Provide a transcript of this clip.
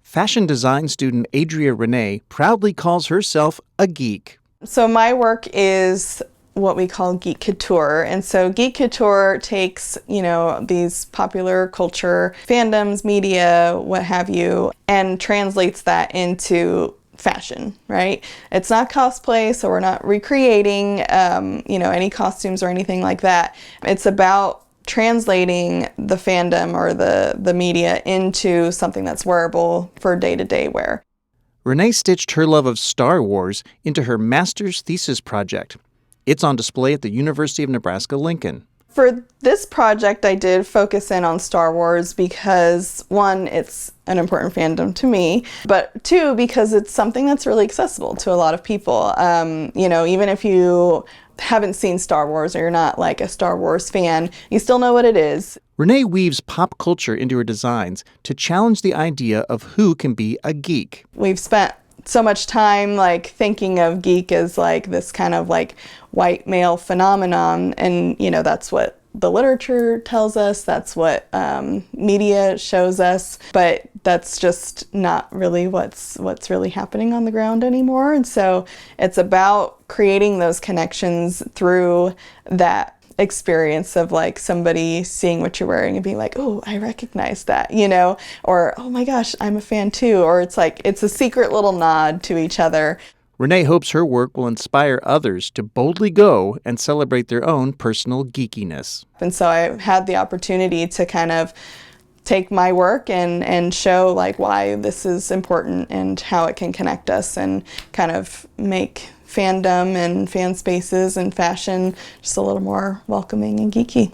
Fashion design student Adria Renee proudly calls herself a geek. So my work is what we call Geek Couture. And so Geek Couture takes, these popular culture, fandoms, media, what have you, and translates that into fashion, right? It's not cosplay, so we're not recreating, any costumes or anything like that. It's about translating the fandom or the media into something that's wearable for day-to-day wear. Renee stitched her love of Star Wars into her master's thesis project. It's on display at the University of Nebraska, Lincoln. For this project, I did focus in on Star Wars because, one, it's an important fandom to me, but two, because it's something that's really accessible to a lot of people. Even if you haven't seen Star Wars or you're not like a Star Wars fan, you still know what it is. Renee weaves pop culture into her designs to challenge the idea of who can be a geek. We've spent so much time thinking of geek as this kind of white male phenomenon, and that's what the literature tells us, that's what media shows us, but that's just not really what's really happening on the ground anymore. And so it's about creating those connections through that experience of somebody seeing what you're wearing and being like, oh, I recognize that, or oh my gosh, I'm a fan too, or it's a secret little nod to each other. Renee hopes her work will inspire others to boldly go and celebrate their own personal geekiness. And so I had the opportunity to kind of take my work and show why this is important and how it can connect us and kind of make fandom and fan spaces and fashion just a little more welcoming and geeky.